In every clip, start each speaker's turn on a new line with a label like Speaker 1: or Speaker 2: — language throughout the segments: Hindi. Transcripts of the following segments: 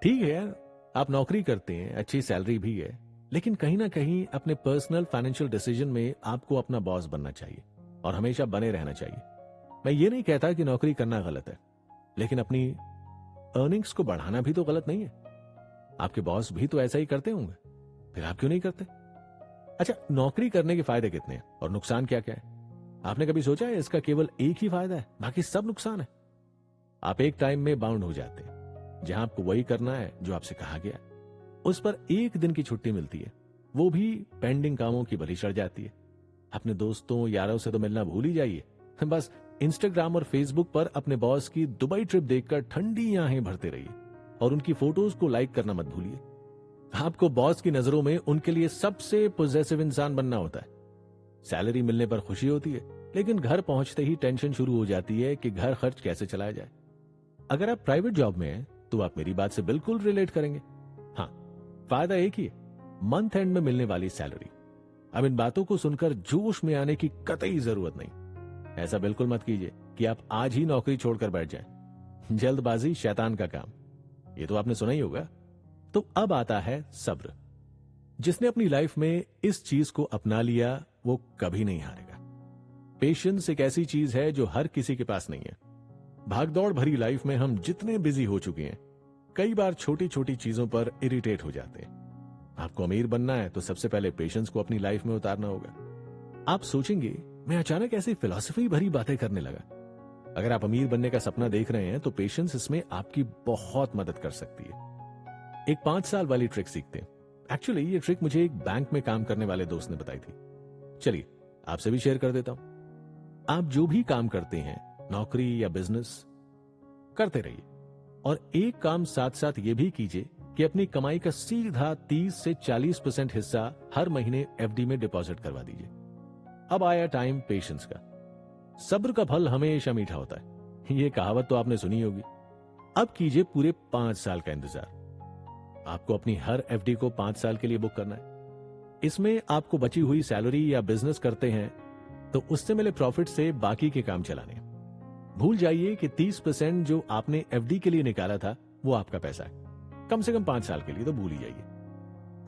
Speaker 1: ठीक है यार, आप नौकरी करते हैं, अच्छी सैलरी भी है, लेकिन कहीं ना कहीं अपने पर्सनल फाइनेंशियल डिसीजन में आपको अपना बॉस बनना चाहिए और हमेशा बने रहना चाहिए। मैं ये नहीं कहता कि नौकरी करना गलत है, लेकिन अपनी अर्निंग्स को बढ़ाना भी तो गलत नहीं है। आपके बॉस भी तो ऐसा ही करते होंगे, फिर आप क्यों नहीं करते? अच्छा, नौकरी करने के फायदे कितने हैं और नुकसान क्या क्या है? आपने कभी सोचा है इसका केवल एक ही फायदा है, बाकी सब नुकसान है? आप एक टाइम में बाउंड हो जाते हैं जहां आपको वही करना है जो आपसे कहा गया। उस पर एक दिन की छुट्टी मिलती है, वो भी पेंडिंग कामों की बलि चढ़ जाती है। अपने दोस्तों यारों से तो मिलना भूल ही जाइए, बस इंस्टाग्राम और फेसबुक पर अपने बॉस की दुबई ट्रिप देखकर ठंडी आहें भरते रहिए और उनकी फोटोज को लाइक करना मत भूलिए। आपको बॉस की नजरों में उनके लिए सबसे पॉजिटिव इंसान बनना होता है। सैलरी मिलने पर खुशी होती है, लेकिन घर पहुंचते ही टेंशन शुरू हो जाती है कि घर खर्च कैसे चलाया जाए। अगर आप प्राइवेट जॉब में हैं तो आप मेरी बात से बिल्कुल रिलेट करेंगे। हाँ, फायदा एक ही है, मंथ एंड में मिलने वाली सैलरी। अब इन बातों को सुनकर जोश में आने की कतई जरूरत नहीं। ऐसा बिल्कुल मत कीजिए कि आप आज ही नौकरी छोड़कर बैठ जाएं। जल्दबाजी शैतान का काम, ये तो आपने सुना ही होगा। तो अब आता है सब्र। जिसने अपनी लाइफ में इस चीज को अपना लिया वो कभी नहीं हारेगा। पेशेंस एक ऐसी चीज है जो हर किसी के पास नहीं है। भागदौड़ भरी लाइफ में हम जितने बिजी हो चुके हैं, कई बार छोटी छोटी चीजों पर इरिटेट हो जाते हैं। आपको अमीर बनना है तो सबसे पहले पेशेंस को अपनी लाइफ में उतारना होगा। आप सोचेंगे मैं अचानक ऐसी फिलॉसफी भरी बातें करने लगा। अगर आप अमीर बनने का सपना देख रहे हैं तो पेशेंस इसमें आपकी बहुत मदद कर सकती है। एक 5 साल वाली ट्रिक सीखते हैं। एक्चुअली ये ट्रिक मुझे एक बैंक में काम करने वाले दोस्त ने बताई थी। चलिए आपसे भी शेयर कर देता हूं। आप जो भी काम करते हैं, नौकरी या बिजनेस, करते रहिए और एक काम साथ साथ ये भी कीजिए कि अपनी कमाई का सीधा 30 से 40% हिस्सा हर महीने एफडी में डिपॉजिट करवा दीजिए। अब आया टाइम पेशेंस का। सब्र का फल हमेशा मीठा होता है, ये कहावत तो आपने सुनी होगी। अब कीजिए पूरे 5 साल का इंतजार। आपको अपनी हर एफडी को 5 साल के लिए बुक करना है। इसमें आपको बची हुई सैलरी या बिजनेस करते हैं तो उससे मिले प्रॉफिट से बाकी के काम चलाने हैं। भूल जाइए कि 30% जो आपने एफडी के लिए निकाला था वो आपका पैसा है। कम से कम 5 साल के लिए तो भूल ही जाइए।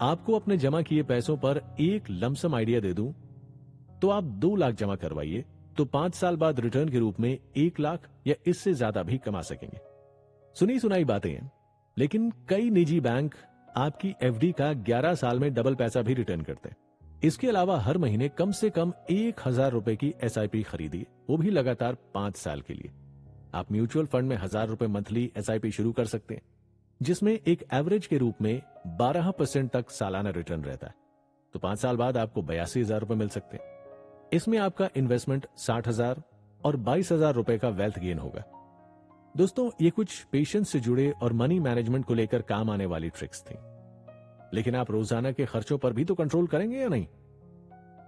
Speaker 1: आपको अपने जमा किए पैसों पर एक लमसम आइडिया दे दूं तो आप 2 लाख जमा करवाइए तो 5 साल बाद रिटर्न के रूप में 1 लाख या इससे ज्यादा भी कमा सकेंगे। सुनी सुनाई बातें हैं, लेकिन कई निजी बैंक आपकी एफडी का 11 साल में डबल पैसा भी रिटर्न करते हैं। इसके अलावा हर महीने कम से कम 1000 रुपए की एसआईपी खरीदिए, वो भी लगातार 5 साल के लिए। आप म्यूचुअल फंड में 1000 रुपए मंथली एसआईपी शुरू कर सकते हैं, जिसमें एक एवरेज के रूप में 12% तक सालाना रिटर्न रहता है। तो 5 साल बाद आपको 82,000 रुपए मिल सकते हैं। इसमें आपका इन्वेस्टमेंट 60,000 और 22,000 रुपए का वेल्थ गेन होगा। दोस्तों, ये कुछ पेशेंस से जुड़े और मनी मैनेजमेंट को लेकर काम आने वाली ट्रिक्स थी, लेकिन आप रोजाना के खर्चों पर भी तो कंट्रोल करेंगे या नहीं?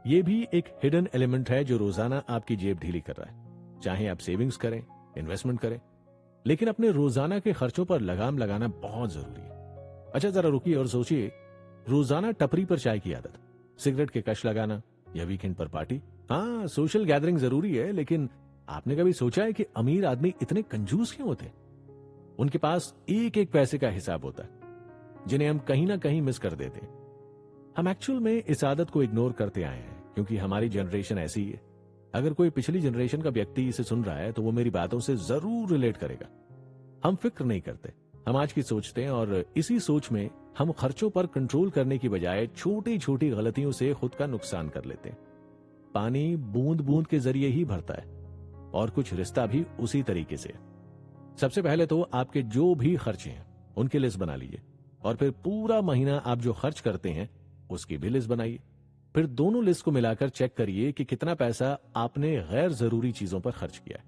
Speaker 1: ये भी एक हिडन एलिमेंट है जो रोजाना आपकी जेब ढीली कर रहा है। चाहे आप सेविंग्स करें, इन्वेस्टमेंट करें, लेकिन अपने रोजाना के खर्चों पर लगाम लगाना बहुत जरूरी है। अच्छा, जरा रुकिए और सोचिए, रोजाना टपरी पर चाय की आदत, सिगरेट के कश लगाना या वीकेंड पर पार्टी। हाँ, सोशल गैदरिंग जरूरी है, लेकिन आपने कभी सोचा है कि अमीर आदमी इतने कंजूस क्यों होते? उनके पास एक एक पैसे का हिसाब होता है, जिन्हें हम कहीं ना कहीं मिस कर देते हैं। हम एक्चुअल में इस आदत को इग्नोर करते आए हैं क्योंकि हमारी जनरेशन ऐसी है। अगर कोई पिछली जनरेशन का व्यक्ति इसे सुन रहा है तो वो मेरी बातों से जरूर रिलेट करेगा। हम फिक्र नहीं करते, हम आज की सोचते हैं और इसी सोच में हम खर्चों पर कंट्रोल करने की बजाय छोटी छोटी गलतियों से खुद का नुकसान कर लेते हैं। पानी बूंद बूंद के जरिए ही भरता है और कुछ रिश्ता भी उसी तरीके से। सबसे पहले तो आपके जो भी खर्चे हैं उनकी लिस्ट बना लीजिए और फिर पूरा महीना आप जो खर्च करते हैं उसकी भी लिस्ट बनाइए। फिर दोनों लिस्ट को मिलाकर चेक करिए कि कितना पैसा आपने गैर जरूरी चीजों पर खर्च किया है।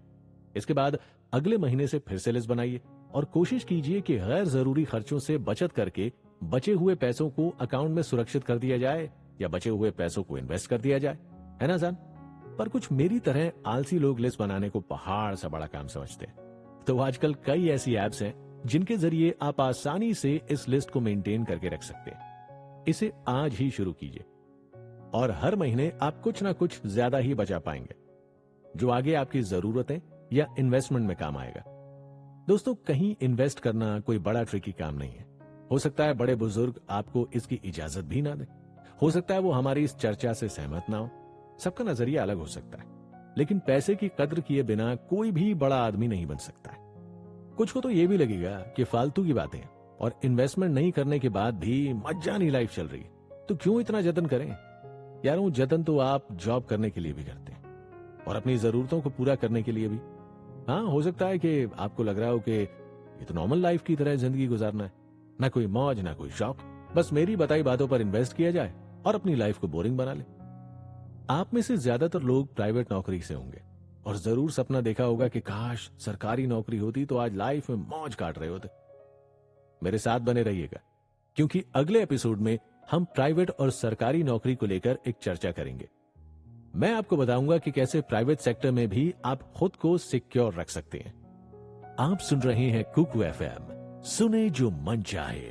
Speaker 1: इसके बाद अगले महीने से फिर से लिस्ट बनाइए और कोशिश कीजिए कि गैर जरूरी खर्चों से बचत करके बचे हुए पैसों को अकाउंट में सुरक्षित कर दिया जाए या बचे हुए पैसों को इन्वेस्ट कर दिया जाए, है ना जान? पर कुछ मेरी तरह आलसी लोग लिस्ट बनाने को पहाड़ सा बड़ा काम समझते हैं। तो आजकल कई ऐसी एप्स हैं जिनके जरिए आप आसानी से इस लिस्ट को मेंटेन करके रख सकते हैं। इसे आज ही शुरू कीजिए और हर महीने आप कुछ ना कुछ ज्यादा ही बचा पाएंगे, जो आगे आपकी जरूरतें या इन्वेस्टमेंट में काम आएगा। दोस्तों, कहीं इन्वेस्ट करना कोई बड़ा ट्रिकी काम नहीं है। हो सकता है बड़े बुजुर्ग आपको इसकी इजाजत भी ना दें। हो सकता है वो हमारी इस चर्चा से सहमत ना हो। सबका नजरिया अलग हो सकता है, लेकिन पैसे की कद्र किए बिना कोई भी बड़ा आदमी नहीं बन सकता है। कुछ को तो ये भी लगेगा कि फालतू की बातें और इन्वेस्टमेंट नहीं करने के बाद भी मज्जानी लाइफ चल रही है, तो क्यों इतना जतन करें। यार वो जतन तो आप जॉब करने के लिए भी करते हैं और अपनी जरूरतों को पूरा करने के लिए भी। हाँ, हो सकता है कि आपको लग रहा हो कि ये तो नॉर्मल लाइफ की तरह जिंदगी गुजारना है, ना कोई मौज ना कोई शौक, बस मेरी बताई बातों पर इन्वेस्ट किया जाए और अपनी लाइफ को बोरिंग बना ले। आप में से ज्यादातर लोग प्राइवेट नौकरी से होंगे और जरूर सपना देखा होगा कि काश सरकारी नौकरी होती तो आज लाइफ में मौज काट रहे होते। मेरे साथ बने रहिएगा, क्योंकि अगले एपिसोड में हम प्राइवेट और सरकारी नौकरी को लेकर एक चर्चा करेंगे। मैं आपको बताऊंगा कि कैसे प्राइवेट सेक्टर में भी आप खुद को सिक्योर रख सकते हैं। आप सुन रहे हैं कुकू एफएम, सुने जो मन चाहे।